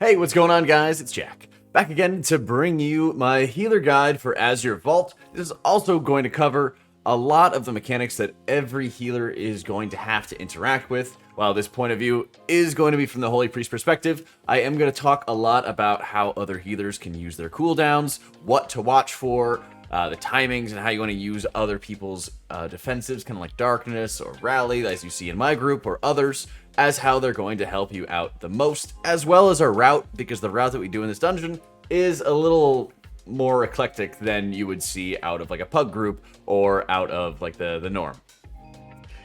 Hey, what's going on, guys? It's Jack. Back again to bring you my healer guide for Azure Vault. This is also going to cover a lot of the mechanics that every healer is going to have to interact with. While this point of view is going to be from the Holy Priest perspective, I am going to talk a lot about how other healers can use their cooldowns, what to watch for, the timings, and how you want to use other people's defensives, kind of like Darkness or Rally, as you see in my group, or others, as how they're going to help you out the most, as well as our route, because the route that we do in this dungeon is a little more eclectic than you would see out of like a pug group or out of like the norm.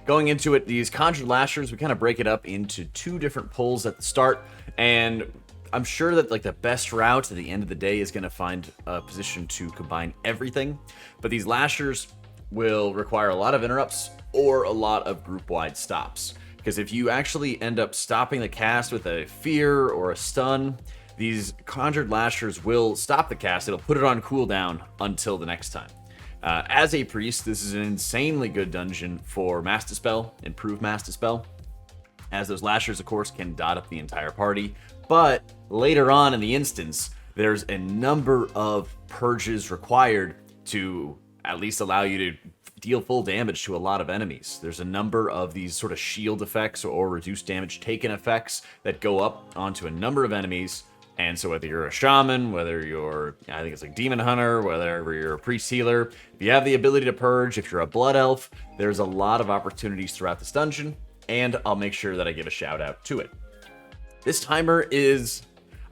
Going into it, these Conjured Lashers, we kind of break it up into two different pulls at the start, and I'm sure that like the best route at the end of the day is going to find a position to combine everything, but these Lashers will require a lot of interrupts or a lot of group-wide stops. Because if you actually end up stopping the cast with a fear or a stun, these Conjured Lashers will stop the cast. It'll put it on cooldown until the next time. As a priest, this is an insanely good dungeon for Mass Dispel, improved Mass Dispel, as those Lashers, of course, can dot up the entire party. But later on in the instance, there's a number of purges required to at least allow you to deal full damage to a lot of enemies. There's a number of these sort of shield effects or reduced damage taken effects that go up onto a number of enemies. And so whether you're a shaman, whether you're, I think it's like demon hunter, whether you're a priest healer, if you have the ability to purge, if you're a blood elf, there's a lot of opportunities throughout this dungeon, and I'll make sure that I give a shout out to it. This timer is,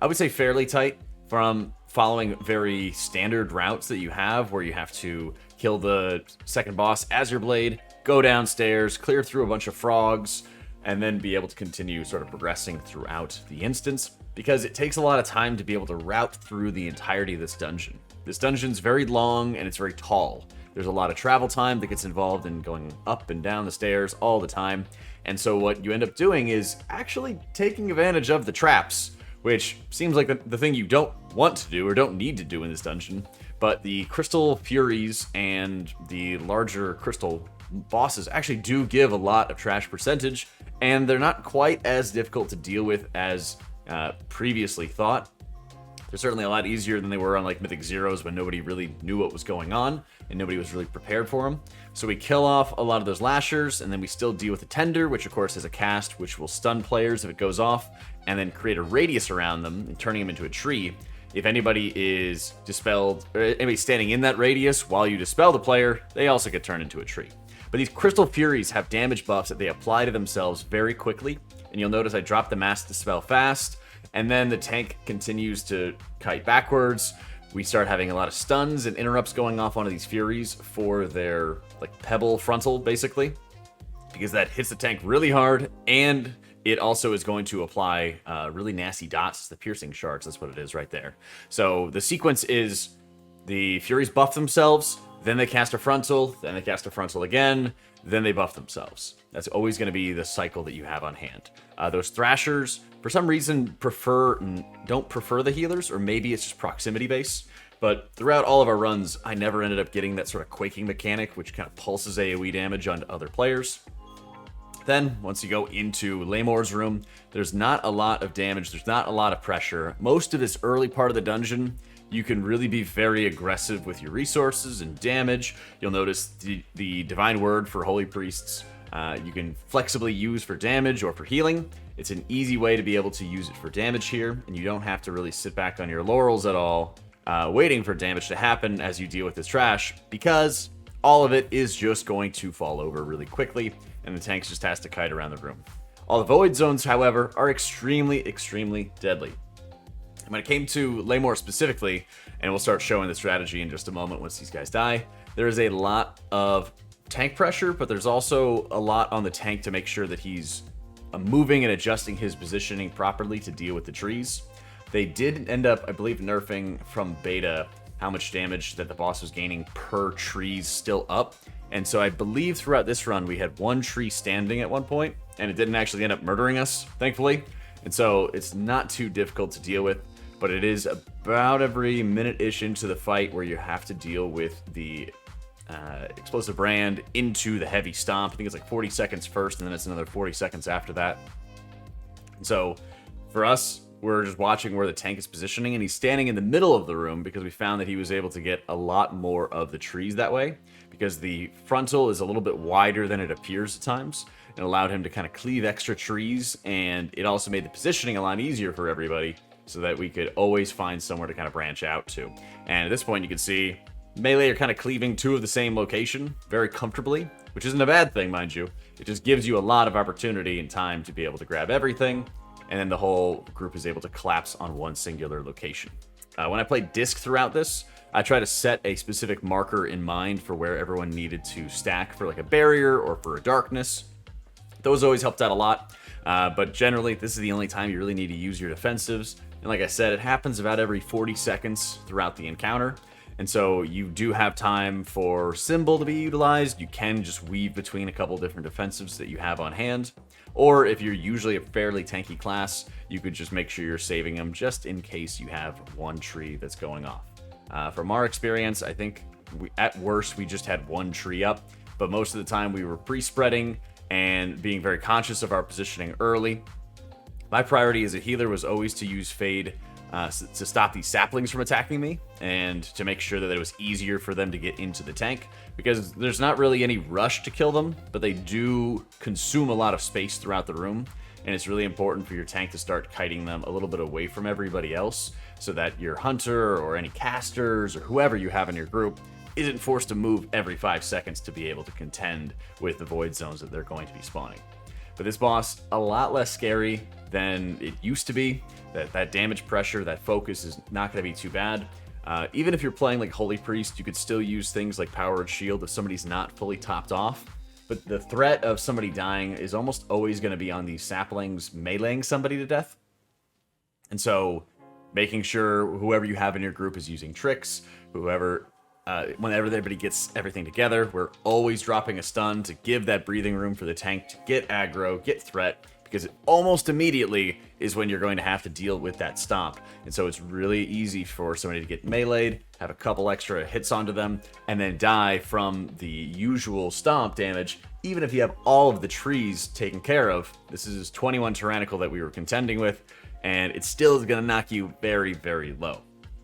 I would say, fairly tight from following very standard routes that you have, where you have to kill the second boss as your blade, go downstairs, clear through a bunch of frogs, and then be able to continue sort of progressing throughout the instance, because it takes a lot of time to be able to route through the entirety of this dungeon. This dungeon's very long and it's very tall. There's a lot of travel time that gets involved in going up and down the stairs all the time. And so what you end up doing is actually taking advantage of the traps, which seems like the thing you don't want to do or don't need to do in this dungeon. But the Crystal Furies and the larger Crystal bosses actually do give a lot of trash percentage, and they're not quite as difficult to deal with as previously thought. They're certainly a lot easier than they were on like Mythic Zeros, when nobody really knew what was going on and nobody was really prepared for them. So we kill off a lot of those Lashers, and then we still deal with the Tender, which of course has a cast which will stun players if it goes off, and then create a radius around them and turning them into a tree. If anybody is dispelled, or anybody standing in that radius while you dispel the player, they also get turned into a tree. But these Crystal Furies have damage buffs that they apply to themselves very quickly, and you'll notice I drop the Mass Dispel fast, and then the tank continues to kite backwards. We start having a lot of stuns and interrupts going off onto these Furies for their like pebble frontal, basically, because that hits the tank really hard, and it also is going to apply really nasty dots, the piercing shards. That's what it is right there. So the sequence is the Furies buff themselves, then they cast a frontal, then they cast a frontal again, then they buff themselves. That's always going to be the cycle that you have on hand. Those Thrashers, for some reason, don't prefer the healers, or maybe it's just proximity base. But throughout all of our runs, I never ended up getting that sort of quaking mechanic, which kind of pulses AoE damage onto other players. Then, once you go into Lamor's room, there's not a lot of damage, there's not a lot of pressure. Most of this early part of the dungeon, you can really be very aggressive with your resources and damage. You'll notice the Divine Word for Holy Priests, you can flexibly use for damage or for healing. It's an easy way to be able to use it for damage here, and you don't have to really sit back on your laurels at all, waiting for damage to happen as you deal with this trash, because all of it is just going to fall over really quickly, and the tank just has to kite around the room. All the Void Zones, however, are extremely, extremely deadly. When it came to Lamor specifically, and we'll start showing the strategy in just a moment once these guys die, there is a lot of tank pressure, but there's also a lot on the tank to make sure that he's moving and adjusting his positioning properly to deal with the trees. They did end up, I believe, nerfing from beta how much damage that the boss was gaining per trees still up. And so I believe throughout this run we had one tree standing at one point, and it didn't actually end up murdering us, thankfully. And so it's not too difficult to deal with, but it is about every minute-ish into the fight where you have to deal with the explosive brand into the heavy stomp. I think it's like 40 seconds first, and then it's another 40 seconds after that. And so for us, we're just watching where the tank is positioning, and he's standing in the middle of the room because we found that he was able to get a lot more of the trees that way, because the frontal is a little bit wider than it appears at times. It allowed him to kind of cleave extra trees, and it also made the positioning a lot easier for everybody so that we could always find somewhere to kind of branch out to. And at this point, you can see melee are kind of cleaving two of the same location very comfortably, which isn't a bad thing, mind you. It just gives you a lot of opportunity and time to be able to grab everything, and then the whole group is able to collapse on one singular location. When I played Disc throughout this, I try to set a specific marker in mind for where everyone needed to stack for like a barrier or for a darkness. Those always helped out a lot, but generally this is the only time you really need to use your defensives. And like I said, it happens about every 40 seconds throughout the encounter. And so you do have time for Symbol to be utilized. You can just weave between a couple different defensives that you have on hand. Or if you're usually a fairly tanky class, you could just make sure you're saving them just in case you have one tree that's going off. From our experience, I think at worst we just had one tree up, but most of the time we were pre-spreading and being very conscious of our positioning early. My priority as a healer was always to use Fade to stop these saplings from attacking me, and to make sure that it was easier for them to get into the tank, because there's not really any rush to kill them, but they do consume a lot of space throughout the room, and it's really important for your tank to start kiting them a little bit away from everybody else, so that your hunter or any casters or whoever you have in your group isn't forced to move every 5 seconds to be able to contend with the void zones that they're going to be spawning. But this boss, a lot less scary than it used to be. That damage pressure, that focus is not going to be too bad. Even if you're playing like Holy Priest, you could still use things like Power and Shield if somebody's not fully topped off. But the threat of somebody dying is almost always going to be on these saplings meleeing somebody to death. And so making sure whoever you have in your group is using tricks, whenever everybody gets everything together, we're always dropping a stun to give that breathing room for the tank to get aggro, get threat, because it almost immediately is when you're going to have to deal with that stomp. And so it's really easy for somebody to get meleeed, have a couple extra hits onto them, and then die from the usual stomp damage, even if you have all of the trees taken care of. This is 21 Tyrannical that we were contending with, and it still is going to knock you very, very low.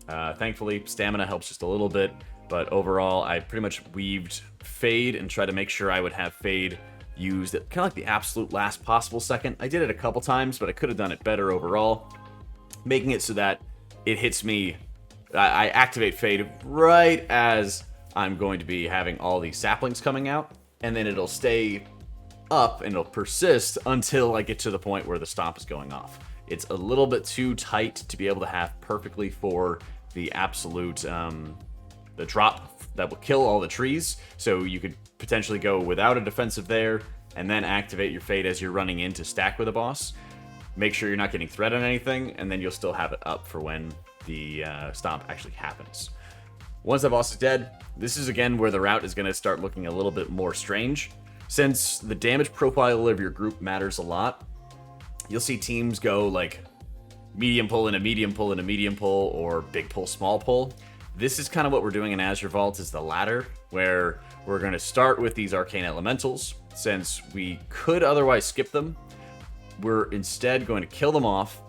Thankfully, stamina helps just a little bit, but overall, I pretty much weaved Fade and tried to make sure I would have Fade used at kind of like the absolute last possible second. I did it a couple times, but I could have done it better overall, making it so that it hits me. I activate Fade right as I'm going to be having all these saplings coming out, and then it'll stay up and it'll persist until I get to the point where the stomp is going off. It's a little bit too tight to be able to have perfectly for the absolute the drop that will kill all the trees, so you could potentially go without a defensive there and then activate your Fade as you're running in to stack with a boss. Make sure you're not getting threat on anything, and then you'll still have it up for when the stomp actually happens. Once that boss is dead, this is again where the route is going to start looking a little bit more strange. Since the damage profile of your group matters a lot, you'll see teams go like medium pull and a medium pull and a medium pull, or big pull, small pull. This is kind of what we're doing in Azure Vault, is the latter, where we're going to start with these arcane elementals. Since we could otherwise skip them, we're instead going to kill them off,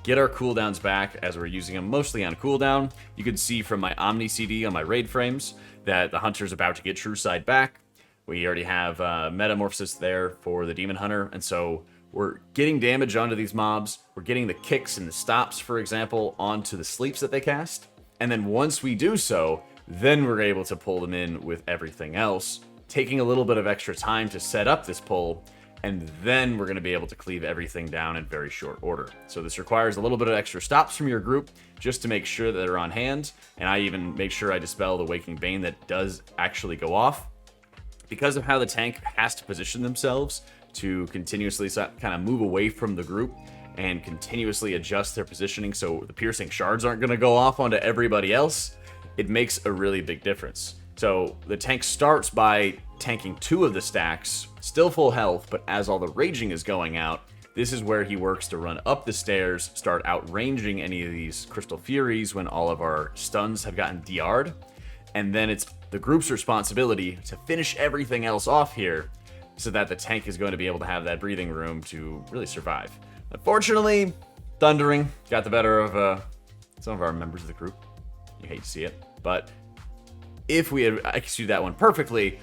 get our cooldowns back as we're using them mostly on cooldown. You can see from my Omni CD on my raid frames that the Hunter's about to get True Side back. We already have Metamorphosis there for the Demon Hunter, and so we're getting damage onto these mobs. We're getting the kicks and the stops, for example, onto the sleeps that they cast. And then once we do so, then we're able to pull them in with everything else, taking a little bit of extra time to set up this pull, and then we're going to be able to cleave everything down in very short order. So this requires a little bit of extra stops from your group just to make sure that they're on hand, and I even make sure I dispel the Waking Bane that does actually go off. Because of how the tank has to position themselves to continuously kind of move away from the group and continuously adjust their positioning so the piercing shards aren't going to go off onto everybody else, it makes a really big difference. So the tank starts by tanking 2 of the stacks, still full health, but as all the raging is going out, this is where he works to run up the stairs, start outranging any of these Crystal Furies when all of our stuns have gotten DR'd, and then it's the group's responsibility to finish everything else off here so that the tank is going to be able to have that breathing room to really survive. Unfortunately, Thundering got the better of some of our members of the group. You hate to see it, but if we had executed that one perfectly,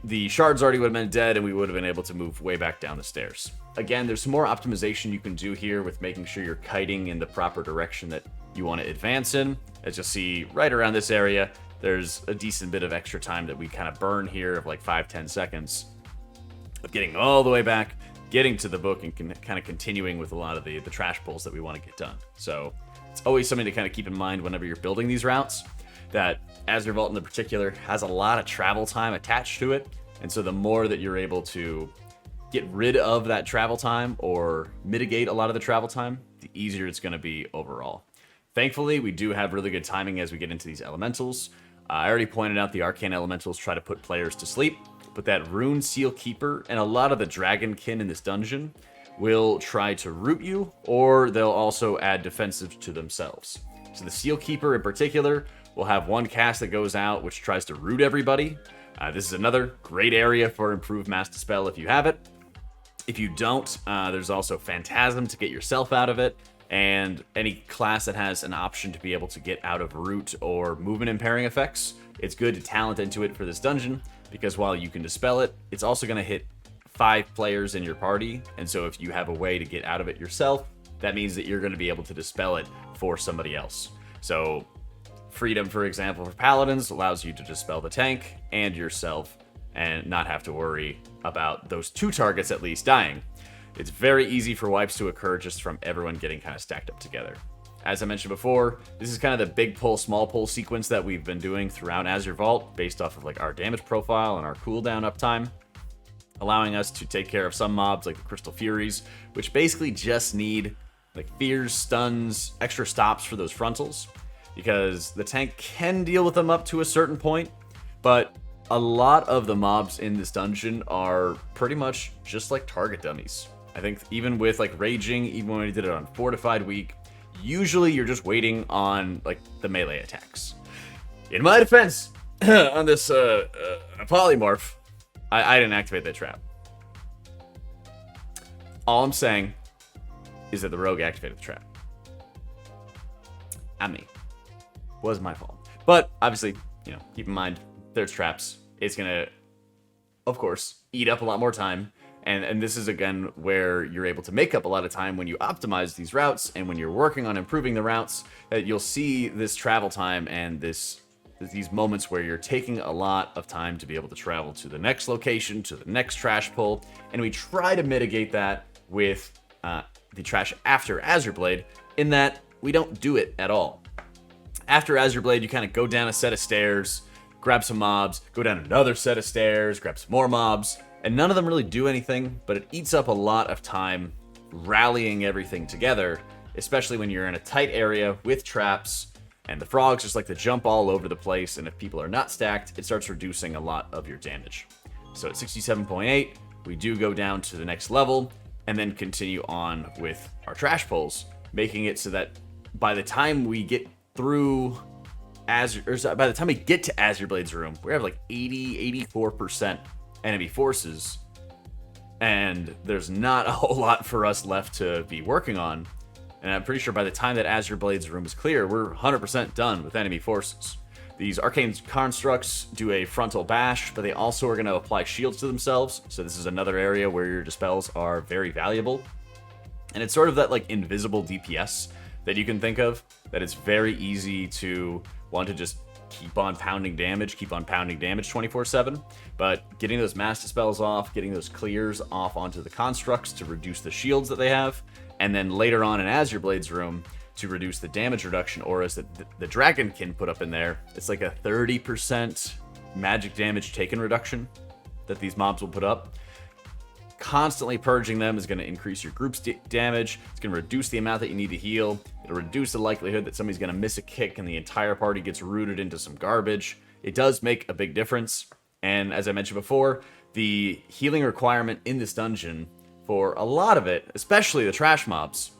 the shards already would have been dead, and we would have been able to move way back down the stairs. Again, there's some more optimization you can do here with making sure you're kiting in the proper direction that you want to advance in. As you'll see right around this area, there's a decent bit of extra time that we kind of burn here of like 5-10 seconds of getting all the way back, getting to the book, and kind of continuing with a lot of the trash pulls that we want to get done. So it's always something to kind of keep in mind whenever you're building these routes, that Azure Vault in particular has a lot of travel time attached to it. And so the more that you're able to get rid of that travel time or mitigate a lot of the travel time, the easier it's going to be overall. Thankfully, we do have really good timing as we get into these elementals. I already pointed out the arcane elementals try to put players to sleep, but that rune seal keeper and a lot of the dragonkin in this dungeon will try to root you, or they'll also add defensive to themselves. So the seal keeper in particular will have one cast that goes out which tries to root everybody. This is another great area for improved mass dispel if you have it. If you don't, there's also Phantasm to get yourself out of it, and any class that has an option to be able to get out of root or movement impairing effects, it's good to talent into it for this dungeon, because while you can dispel it, it's also going to hit 5 players in your party, and so if you have a way to get out of it yourself, that means that you're going to be able to dispel it for somebody else. So Freedom, for example, for Paladins allows you to dispel the tank and yourself and not have to worry about those 2 targets at least dying. It's very easy for wipes to occur just from everyone getting kind of stacked up together. As I mentioned before, this is kind of the big pull, small pull sequence that we've been doing throughout Azure Vault based off of like our damage profile and our cooldown uptime, allowing us to take care of some mobs like the Crystal Furies, which basically just need like fears, stuns, extra stops for those frontals, because the tank can deal with them up to a certain point, but a lot of the mobs in this dungeon are pretty much just like target dummies. I think even with like Raging, even when we did it on Fortified Week, usually you're just waiting on like the melee attacks. In my defense, on this polymorph, I didn't activate that trap. All I'm saying is that the rogue activated the trap. Not me. Was my fault. But obviously, keep in mind, there's traps. It's gonna, of course, eat up a lot more time. And this is, again, where you're able to make up a lot of time when you optimize these routes and when you're working on improving the routes, that you'll see this travel time and these moments where you're taking a lot of time to be able to travel to the next location, to the next trash pull. And we try to mitigate that with the trash after Azure Blade, in that we don't do it at all. After Azure Blade, you kind of go down a set of stairs, grab some mobs, go down another set of stairs, grab some more mobs, and none of them really do anything, but it eats up a lot of time rallying everything together, especially when you're in a tight area with traps, and the frogs just like to jump all over the place, and if people are not stacked, it starts reducing a lot of your damage. So at 67.8, we do go down to the next level, and then continue on with our trash pulls, making it so that by the time we get through Azure, or by the time we get to Azure Blade's room, we have like 84% enemy forces, and there's not a whole lot for us left to be working on. And I'm pretty sure by the time that Azure Blade's room is clear, we're 100% done with enemy forces. These arcane constructs do a frontal bash, but they also are going to apply shields to themselves, so this is another area where your dispels are very valuable. And it's sort of that like invisible DPS that you can think of, that it's very easy to want to just keep on pounding damage 24/7, but getting those mass dispels off, getting those clears off onto the constructs to reduce the shields that they have, and then later on in Azure Blade's room to reduce the damage reduction auras that the Dragonkin put up in there. It's like a 30% magic damage taken reduction that these mobs will put up. Constantly purging them is going to increase your group's damage. It's going to reduce the amount that you need to heal. It'll reduce the likelihood that somebody's going to miss a kick and the entire party gets rooted into some garbage. It does make a big difference. And as I mentioned before, the healing requirement in this dungeon for a lot of it, especially the trash mobs,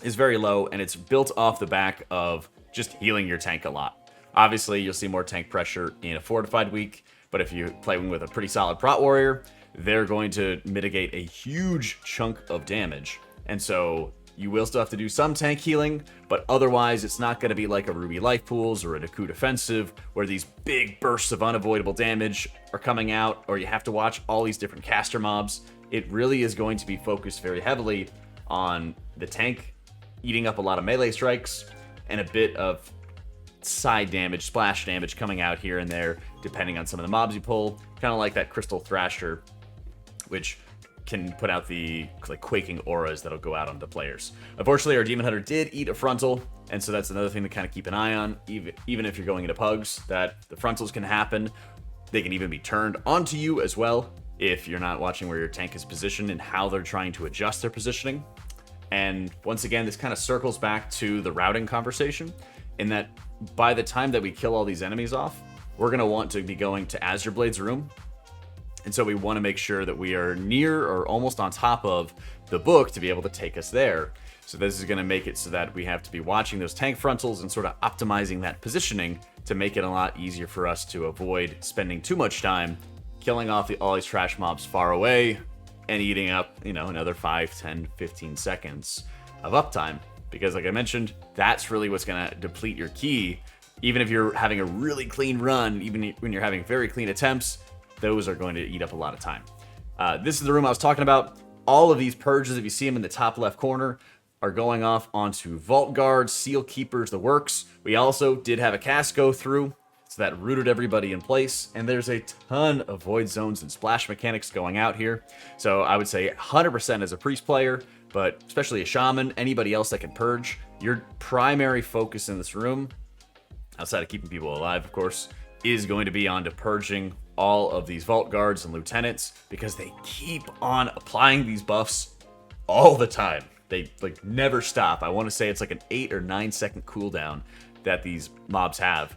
is very low, and it's built off the back of just healing your tank a lot. Obviously, you'll see more tank pressure in a Fortified Week, but if you're playing with a pretty solid Prot Warrior, they're going to mitigate a huge chunk of damage. And so You will still have to do some tank healing, but otherwise it's not going to be like a Ruby Life Pools or a Naku Defensive, where these big bursts of unavoidable damage are coming out, or you have to watch all these different caster mobs. It really is going to be focused very heavily on the tank eating up a lot of melee strikes, and a bit of side damage, splash damage coming out here and there, depending on some of the mobs you pull. Kind of like that Crystal Thrasher, which can put out the like quaking auras that'll go out onto players. Unfortunately, our Demon Hunter did eat a frontal, and so that's another thing to kind of keep an eye on, even if you're going into pugs, that the frontals can happen. They can even be turned onto you as well, if you're not watching where your tank is positioned and how they're trying to adjust their positioning. And once again, this kind of circles back to the routing conversation, in that by the time that we kill all these enemies off, we're going to want to be going to Azure Blade's room. And so we want to make sure that we are near or almost on top of the book to be able to take us there. So this is going to make it so that we have to be watching those tank frontals and sort of optimizing that positioning to make it a lot easier for us to avoid spending too much time killing off all these trash mobs far away and eating up, another 5, 10, 15 seconds of uptime. Because like I mentioned, that's really what's going to deplete your ki. Even if you're having a really clean run, even when you're having very clean attempts, those are going to eat up a lot of time. This is the room I was talking about. All of these purges, if you see them in the top left corner, are going off onto Vault Guards, Seal Keepers, the works. We also did have a cast go through, so that rooted everybody in place. And there's a ton of Void Zones and Splash mechanics going out here. So I would say 100% as a Priest player, but especially a Shaman, anybody else that can purge, your primary focus in this room, outside of keeping people alive, of course, is going to be on to purging all of these Vault Guards and Lieutenants, because they keep on applying these buffs all the time. They never stop. I want to say it's like an 8 or 9 second cooldown that these mobs have.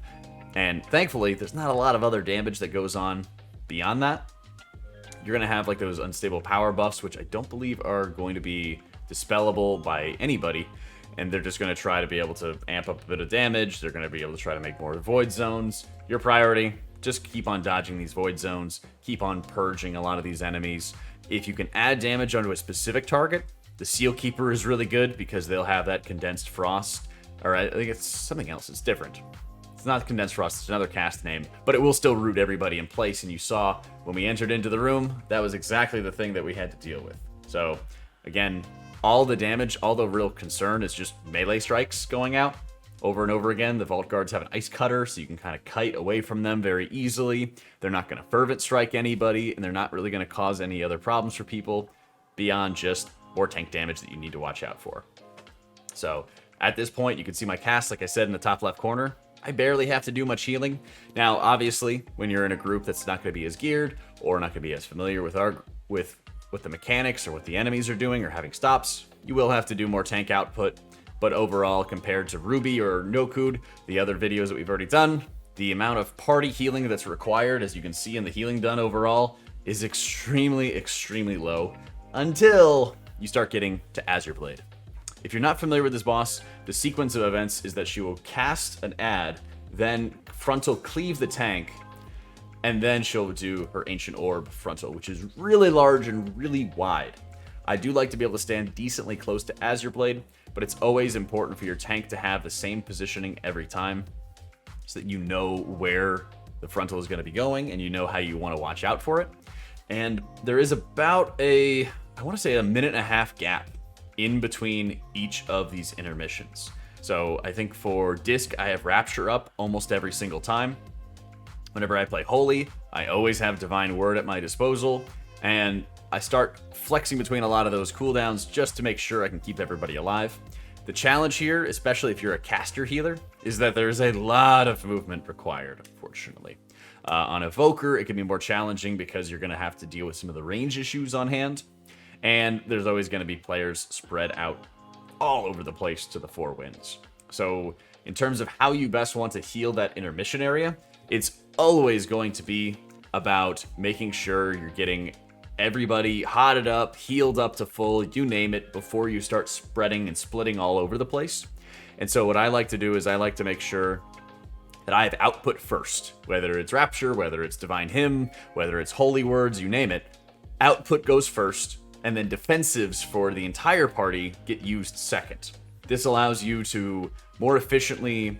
And thankfully, there's not a lot of other damage that goes on beyond that. You're going to have like those unstable power buffs, which I don't believe are going to be dispellable by anybody. And they're just going to try to be able to amp up a bit of damage. They're going to be able to try to make more Void Zones. Your priority, just keep on dodging these Void Zones. Keep on purging a lot of these enemies. If you can add damage onto a specific target, the Seal Keeper is really good because they'll have that Condensed Frost. Or I think it's something else. It's different. It's not Condensed Frost. It's another cast name. But it will still root everybody in place. And you saw when we entered into the room, that was exactly the thing that we had to deal with. So, again, all the damage, all the real concern is just melee strikes going out over and over again. The Vault Guards have an Ice Cutter, so you can kind of kite away from them very easily. They're not going to Fervent Strike anybody, and they're not really going to cause any other problems for people beyond just more tank damage that you need to watch out for. So at this point, you can see my cast, like I said, in the top left corner. I barely have to do much healing. Now, obviously, when you're in a group that's not going to be as geared or not going to be as familiar with the mechanics or what the enemies are doing or having stops, you will have to do more tank output. But overall, compared to Ruby or Nokud, the other videos that we've already done, the amount of party healing that's required, as you can see in the healing done overall, is extremely, extremely low until you start getting to Azure Blade. If you're not familiar with this boss, the sequence of events is that she will cast an ad, then frontal cleave the tank, and then she'll do her Ancient Orb frontal, which is really large and really wide. I do like to be able to stand decently close to Azure Blade, but it's always important for your tank to have the same positioning every time so that you know where the frontal is going to be going and you know how you want to watch out for it. And there is about I want to say a 1.5 minute gap in between each of these intermissions. So I think for Disc, I have Rapture up almost every single time. Whenever I play Holy, I always have Divine Word at my disposal, and I start flexing between a lot of those cooldowns just to make sure I can keep everybody alive. The challenge here, especially if you're a caster healer, is that there's a lot of movement required, unfortunately. On Evoker, it can be more challenging because you're going to have to deal with some of the range issues on hand, and there's always going to be players spread out all over the place to the four winds. So in terms of how you best want to heal that intermission area, it's always going to be about making sure you're getting everybody hotted up, healed up to full, you name it, before you start spreading and splitting all over the place. And so what I like to do is I like to make sure that I have output first, whether it's Rapture, whether it's Divine Hymn, whether it's Holy Words, you name it. Output goes first, and then defensives for the entire party get used second. This allows you to more efficiently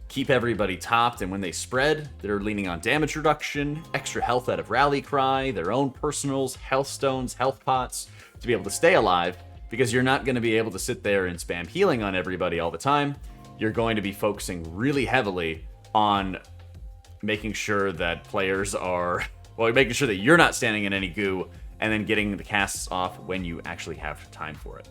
keep everybody topped, and when they spread, they're leaning on damage reduction, extra health out of Rally Cry, their own personals, health stones, health pots, to be able to stay alive, because you're not going to be able to sit there and spam healing on everybody all the time. You're going to be focusing really heavily on making sure that players are, well, making sure that you're not standing in any goo, and then getting the casts off when you actually have time for it.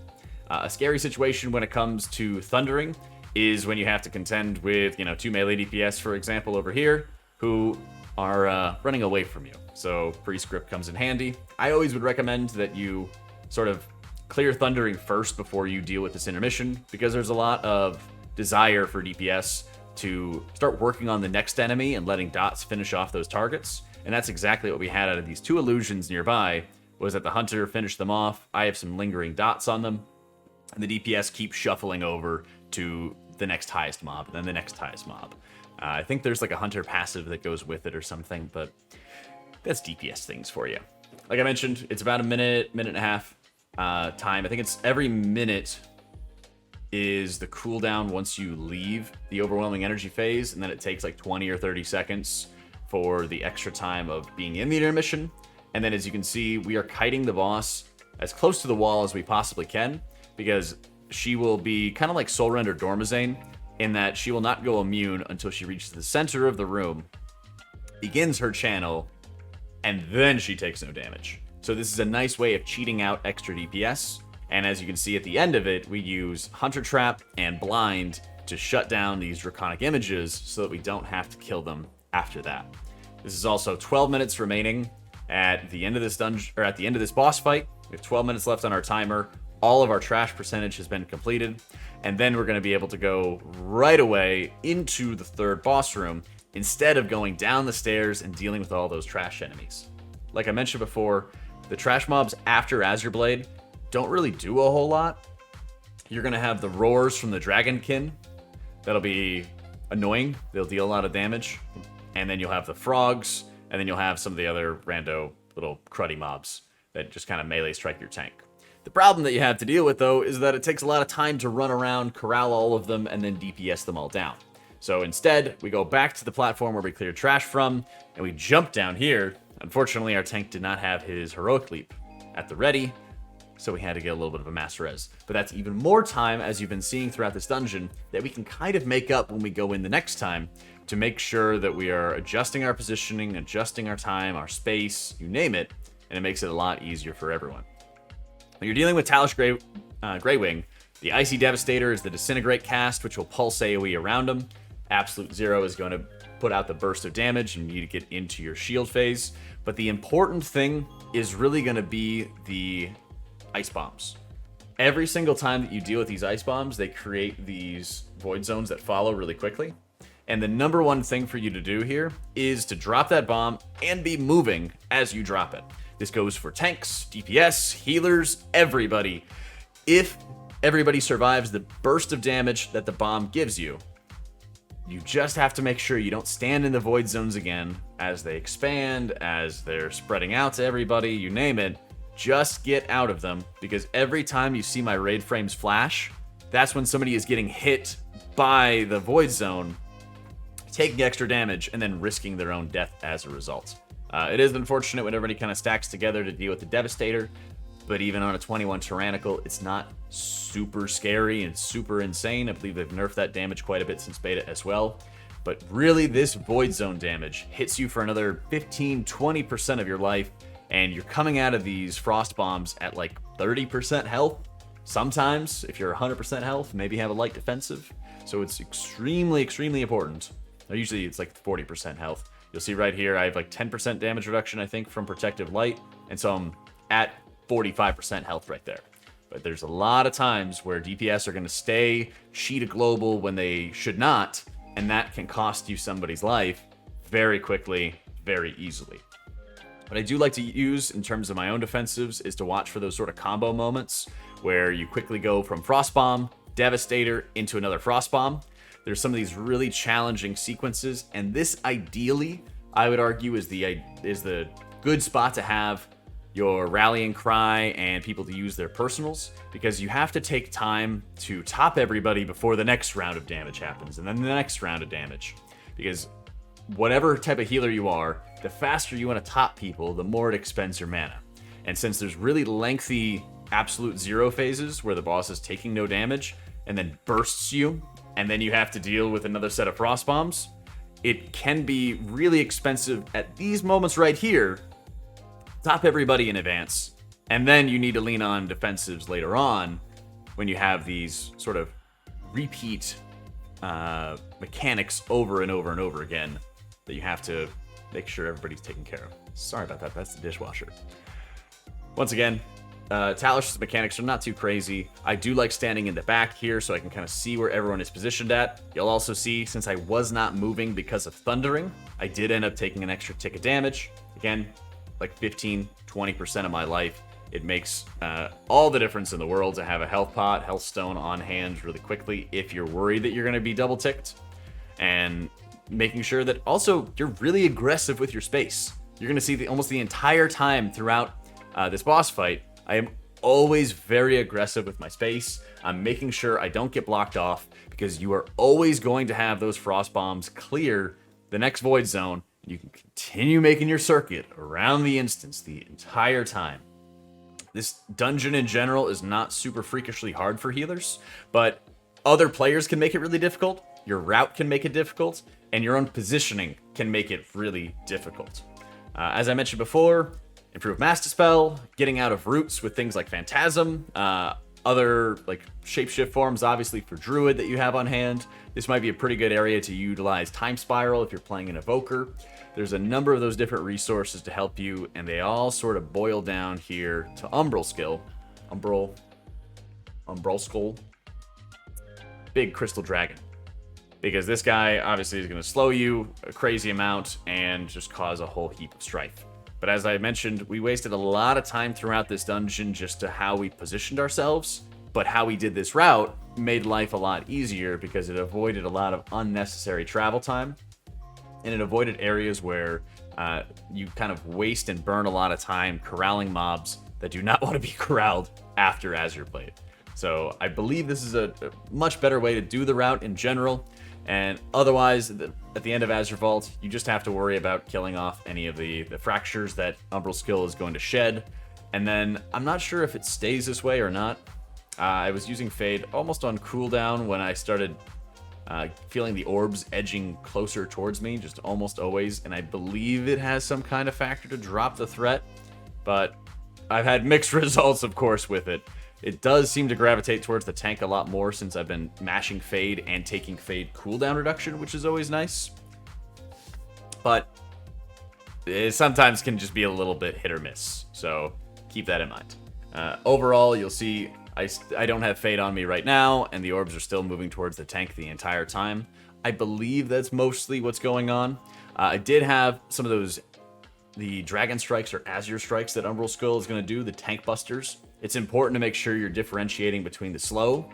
A scary situation when it comes to thundering is when you have to contend with, 2 melee DPS, for example, over here, who are running away from you. So pre-script comes in handy. I always would recommend that you sort of clear thundering first before you deal with this intermission, because there's a lot of desire for DPS to start working on the next enemy and letting dots finish off those targets. And that's exactly what we had out of these 2 illusions nearby, was that the hunter finished them off. I have some lingering dots on them, and the DPS keeps shuffling over to the next highest mob, and then the next highest mob. I think there's like a hunter passive that goes with it or something, but that's DPS things for you. Like I mentioned, it's about a minute and a half time. I think it's every minute is the cooldown once you leave the overwhelming energy phase, and then it takes like 20 or 30 seconds for the extra time of being in the intermission. And then as you can see, we are kiting the boss as close to the wall as we possibly can, because she will be kind of like Soul Render Dormazane, in that she will not go immune until she reaches the center of the room, begins her channel, and then she takes no damage. So this is a nice way of cheating out extra DPS, and as you can see at the end of it, we use Hunter Trap and Blind to shut down these draconic images so that we don't have to kill them after that. This is also 12 minutes remaining at the end of this dungeon, or at the end of this boss fight. We have 12 minutes left on our timer. All of our trash percentage has been completed, and then we're going to be able to go right away into the third boss room instead of going down the stairs and dealing with all those trash enemies. Like I mentioned before, the trash mobs after Azure Blade don't really do a whole lot. You're going to have the roars from the Dragonkin. That'll be annoying. They'll deal a lot of damage. And then you'll have the frogs, and then you'll have some of the other rando little cruddy mobs that just kind of melee strike your tank. The problem that you have to deal with, though, is that it takes a lot of time to run around, corral all of them, and then DPS them all down. So instead, we go back to the platform where we cleared trash from, and we jump down here. Unfortunately, our tank did not have his heroic leap at the ready, so we had to get a little bit of a mass res. But that's even more time, as you've been seeing throughout this dungeon, that we can kind of make up when we go in the next time to make sure that we are adjusting our positioning, adjusting our time, our space, you name it, and it makes it a lot easier for everyone. When you're dealing with Talish Greywing, the Icy Devastator is the Disintegrate cast, which will pulse AoE around him. Absolute Zero is going to put out the burst of damage, and you need to get into your shield phase. But the important thing is really going to be the ice bombs. Every single time that you deal with these ice bombs, they create these void zones that follow really quickly. And the number one thing for you to do here is to drop that bomb and be moving as you drop it. This goes for tanks, DPS, healers, everybody. If everybody survives the burst of damage that the bomb gives you, you just have to make sure you don't stand in the void zones again as they expand, as they're spreading out to everybody, you name it. Just get out of them, because every time you see my raid frames flash, that's when somebody is getting hit by the void zone, taking extra damage, and then risking their own death as a result. It is unfortunate when everybody kind of stacks together to deal with the Devastator, but even on a 21 Tyrannical, it's not super scary and super insane. I believe they've nerfed that damage quite a bit since beta as well. But really, this Void Zone damage hits you for another 15-20% of your life, and you're coming out of these Frost Bombs at like 30% health. Sometimes, if you're 100% health, maybe have a light defensive. So it's extremely, extremely important. Usually it's like 40% health. You'll see right here, I have like 10% damage reduction, I think, from Protective Light. And so I'm at 45% health right there. But there's a lot of times where DPS are going to stay cheat a global when they should not. And that can cost you somebody's life very quickly, very easily. What I do like to use in terms of my own defensives is to watch for those sort of combo moments where you quickly go from Frost Bomb, Devastator, into another Frost Bomb. There's some of these really challenging sequences, and this ideally, I would argue, is the good spot to have your rallying cry and people to use their personals, because you have to take time to top everybody before the next round of damage happens, and then the next round of damage. Because whatever type of healer you are, the faster you want to top people, the more it expends your mana. And since there's really lengthy absolute zero phases where the boss is taking no damage and then bursts you, and then you have to deal with another set of frost bombs, it can be really expensive at these moments right here. Top everybody in advance, and then you need to lean on defensives later on when you have these sort of repeat mechanics over and over and over again that you have to make sure everybody's taken care of. Sorry about that, that's the dishwasher. Once again, Talish's mechanics are not too crazy. I do like standing in the back here so I can kind of see where everyone is positioned at. You'll also see, since I was not moving because of thundering, I did end up taking an extra tick of damage. Again, like 15-20% of my life. It makes all the difference in the world to have a health pot, health stone on hand really quickly if you're worried that you're going to be double ticked. And making sure that also you're really aggressive with your space. You're going to see almost the entire time throughout this boss fight, I am always very aggressive with my space. I'm making sure I don't get blocked off, because you are always going to have those frost bombs clear the next void zone. You can continue making your circuit around the instance the entire time. This dungeon in general is not super freakishly hard for healers, but other players can make it really difficult, your route can make it difficult, and your own positioning can make it really difficult. As I mentioned before, improve Master Spell, getting out of roots with things like Phantasm, other like shapeshift forms obviously for Druid that you have on hand. This might be a pretty good area to utilize Time Spiral if you're playing an Evoker. There's a number of those different resources to help you, and they all sort of boil down here to Umbral Skill. Umbral Skull. Big Crystal Dragon. Because this guy obviously is going to slow you a crazy amount and just cause a whole heap of strife. But as I mentioned, we wasted a lot of time throughout this dungeon just to how we positioned ourselves, but how we did this route made life a lot easier because it avoided a lot of unnecessary travel time, and it avoided areas where you kind of waste and burn a lot of time corralling mobs that do not want to be corralled after Azure played. So I believe this is a much better way to do the route in general. And otherwise, at the end of Azure Vault, you just have to worry about killing off any of the fractures that Umbral Skill is going to shed. And then, I'm not sure if it stays this way or not. I was using Fade almost on cooldown when I started feeling the orbs edging closer towards me, just almost always. And I believe it has some kind of factor to drop the threat. But I've had mixed results, of course, with it. It does seem to gravitate towards the tank a lot more since I've been mashing Fade and taking Fade cooldown reduction, which is always nice. But it sometimes can just be a little bit hit or miss, so keep that in mind. Overall, you'll see I don't have Fade on me right now, and the orbs are still moving towards the tank the entire time. I believe that's mostly what's going on. I did have some of the Dragon Strikes or Azure Strikes that Umbral Skull is going to do, the Tank Busters. It's important to make sure you're differentiating between the slow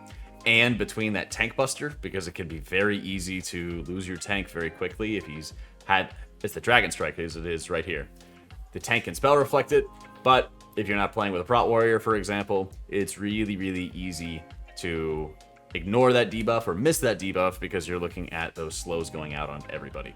and between that Tank Buster, because it can be very easy to lose your tank very quickly if he's had, it's the Dragon Strike as it is right here. The tank can spell reflect it, but if you're not playing with a Prot Warrior, for example, it's really, really easy to ignore that debuff or miss that debuff because you're looking at those slows going out on everybody.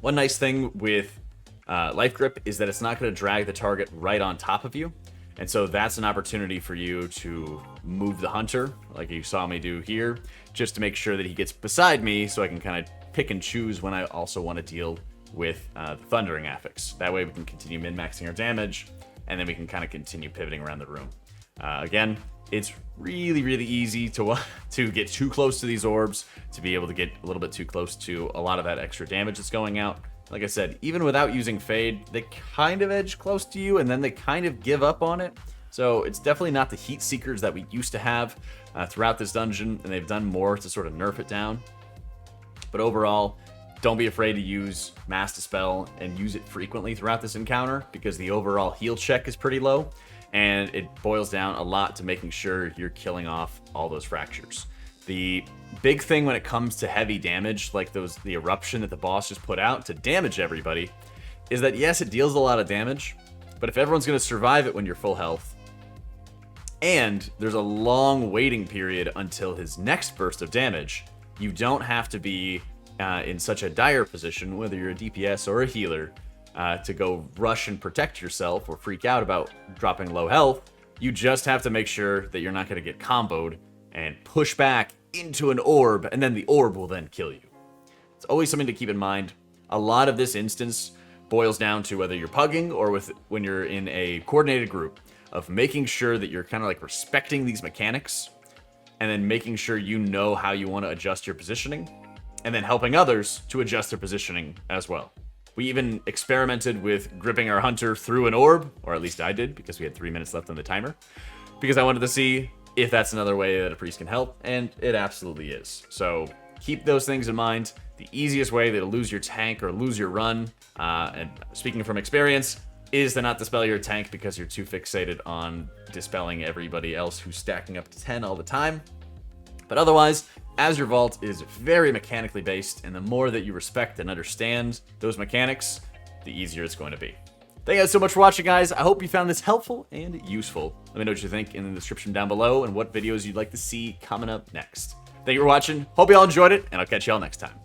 One nice thing with Life Grip is that it's not going to drag the target right on top of you. And so that's an opportunity for you to move the hunter, like you saw me do here, just to make sure that he gets beside me so I can kind of pick and choose when I also want to deal with the Thundering Affix. That way we can continue min-maxing our damage, and then we can kind of continue pivoting around the room. Again, it's really, really easy to get too close to these orbs, to be able to get a little bit too close to a lot of that extra damage that's going out. Like I said, even without using Fade, they kind of edge close to you, and then they kind of give up on it. So it's definitely not the Heat Seekers that we used to have throughout this dungeon, and they've done more to sort of nerf it down. But overall, don't be afraid to use Master Spell and use it frequently throughout this encounter, because the overall heal check is pretty low, and it boils down a lot to making sure you're killing off all those fractures. The big thing when it comes to heavy damage, like the eruption that the boss just put out to damage everybody, is that yes, it deals a lot of damage, But if everyone's going to survive it when you're full health, and there's a long waiting period until his next burst of damage, you don't have to be in such a dire position, whether you're a DPS or a healer, to go rush and protect yourself or freak out about dropping low health. You just have to make sure that you're not going to get comboed and push back into an orb, and then the orb will then kill you. It's always something to keep in mind. A lot of this instance boils down to whether you're pugging or when you're in a coordinated group, of making sure that you're kind of like respecting these mechanics, and then making sure you know how you want to adjust your positioning, and then helping others to adjust their positioning as well. We even experimented with gripping our hunter through an orb, or at least I did, because we had 3 minutes left on the timer, because I wanted to see if that's another way that a priest can help, and it absolutely is. So keep those things in mind. The easiest way to lose your tank or lose your run, and speaking from experience, is to not dispel your tank because you're too fixated on dispelling everybody else who's stacking up to 10 all the time. But otherwise, Azure Vault is very mechanically based, and the more that you respect and understand those mechanics, the easier it's going to be. Thank you guys so much for watching, guys. I hope you found this helpful and useful. Let me know what you think in the description down below and what videos you'd like to see coming up next. Thank you for watching. Hope you all enjoyed it, and I'll catch you all next time.